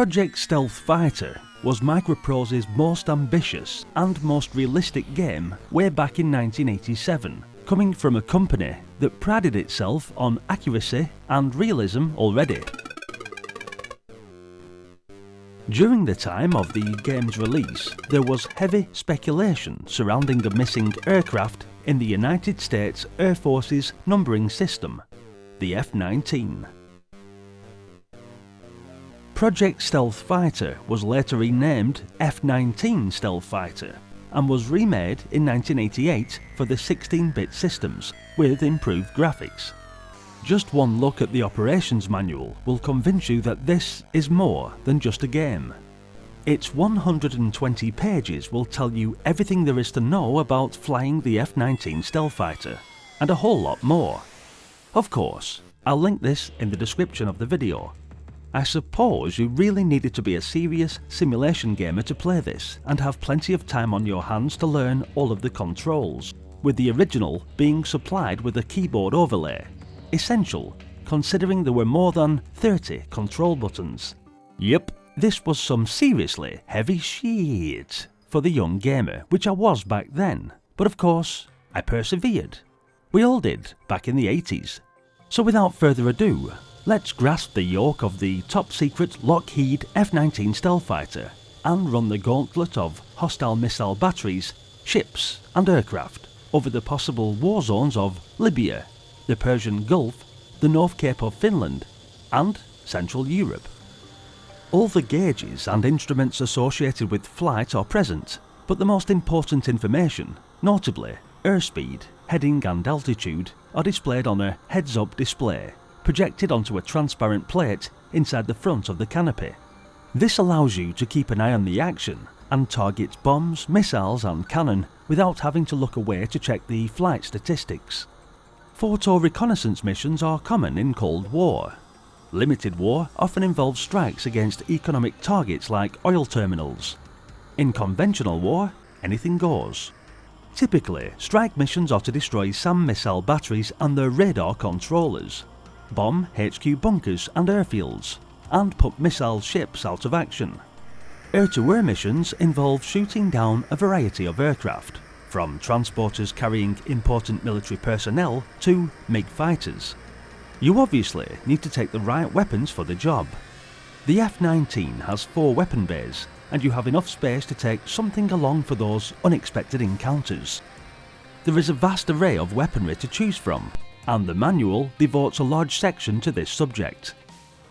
Project Stealth Fighter was MicroProse's most ambitious and most realistic game way back in 1987, coming from a company that prided itself on accuracy and realism already. During the time of the game's release, there was heavy speculation surrounding a missing aircraft in the United States Air Force's numbering system, the F-19. Project Stealth Fighter was later renamed F-19 Stealth Fighter and was remade in 1988 for the 16-bit systems with improved graphics. Just one look at the operations manual will convince you that this is more than just a game. Its 120 pages will tell you everything there is to know about flying the F-19 Stealth Fighter, and a whole lot more. Of course, I'll link this in the description of the video. I suppose you really needed to be a serious simulation gamer to play this and have plenty of time on your hands to learn all of the controls, with the original being supplied with a keyboard overlay. Essential, considering there were more than 30 control buttons. Yep, this was some seriously heavy shit for the young gamer, which I was back then, but of course, I persevered. We all did back in the 80s. So without further ado, let's grasp the yoke of the top-secret Lockheed F-19 Stealth Fighter and run the gauntlet of hostile missile batteries, ships and aircraft over the possible war zones of Libya, the Persian Gulf, the North Cape of Finland and Central Europe. All the gauges and instruments associated with flight are present, but the most important information, notably airspeed, heading and altitude, are displayed on a heads-up display projected onto a transparent plate inside the front of the canopy. This allows you to keep an eye on the action and target bombs, missiles and cannon without having to look away to check the flight statistics. Photo reconnaissance missions are common in Cold War. Limited war often involves strikes against economic targets like oil terminals. In conventional war, anything goes. Typically, strike missions are to destroy SAM missile batteries and their radar controllers, bomb HQ bunkers and airfields, and put missile ships out of action. Air-to-air missions involve shooting down a variety of aircraft, from transporters carrying important military personnel to MiG fighters. You obviously need to take the right weapons for the job. The F-19 has 4 weapon bays, and you have enough space to take something along for those unexpected encounters. There is a vast array of weaponry to choose from, and the manual devotes a large section to this subject.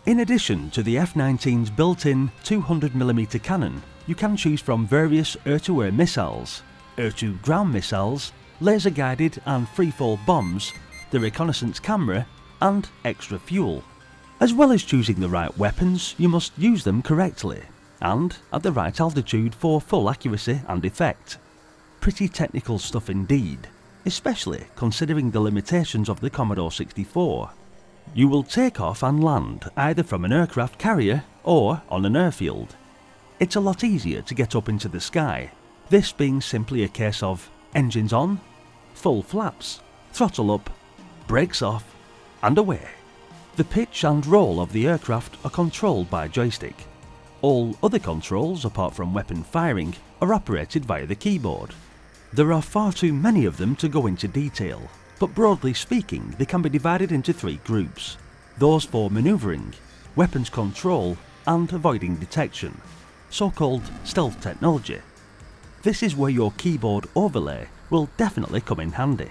In addition to the F-19's built-in 200mm cannon, you can choose from various air-to-air missiles, air-to-ground missiles, laser-guided and free-fall bombs, the reconnaissance camera, and extra fuel. As well as choosing the right weapons, you must use them correctly, and at the right altitude for full accuracy and effect. Pretty technical stuff indeed, especially considering the limitations of the Commodore 64. You will take off and land either from an aircraft carrier or on an airfield. It's a lot easier to get up into the sky, this being simply a case of engines on, full flaps, throttle up, brakes off, and away. The pitch and roll of the aircraft are controlled by joystick. All other controls, apart from weapon firing, are operated via the keyboard. There are far too many of them to go into detail, but broadly speaking they can be divided into 3 groups. Those for manoeuvring, weapons control and avoiding detection, so-called stealth technology. This is where your keyboard overlay will definitely come in handy.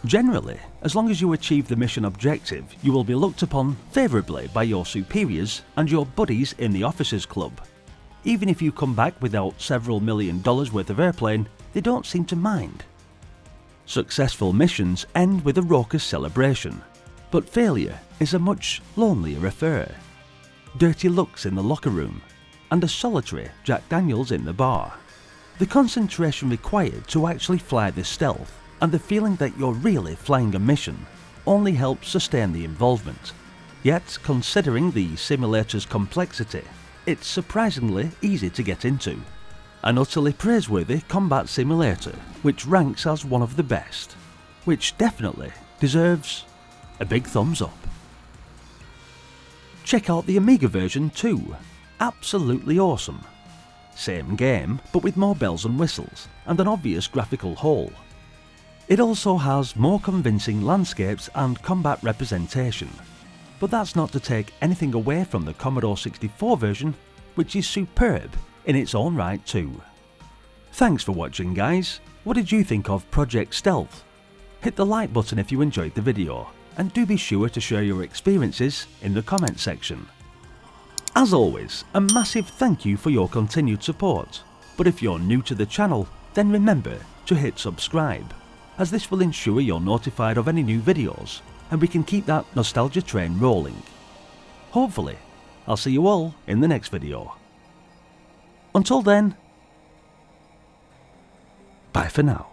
Generally, as long as you achieve the mission objective, you will be looked upon favourably by your superiors and your buddies in the officers club. Even if you come back without several $1 million worth of airplane, they don't seem to mind. Successful missions end with a raucous celebration, but failure is a much lonelier affair. Dirty looks in the locker room, and a solitary Jack Daniels in the bar. The concentration required to actually fly the stealth and the feeling that you're really flying a mission only helps sustain the involvement. Yet, considering the simulator's complexity, it's surprisingly easy to get into. An utterly praiseworthy combat simulator which ranks as one of the best, which definitely deserves a big thumbs up. Check out the Amiga version too. Absolutely awesome. Same game, but with more bells and whistles, and an obvious graphical hole. It also has more convincing landscapes and combat representation. But that's not to take anything away from the Commodore 64 version, which is superb in its own right too. Thanks for watching guys. What did you think of Project Stealth? Hit the like button if you enjoyed the video, and do be sure to share your experiences in the comment section. As always, a massive thank you for your continued support, but if you're new to the channel, then remember to hit subscribe, as this will ensure you're notified of any new videos, and we can keep that nostalgia train rolling. Hopefully, I'll see you all in the next video. Until then, bye for now.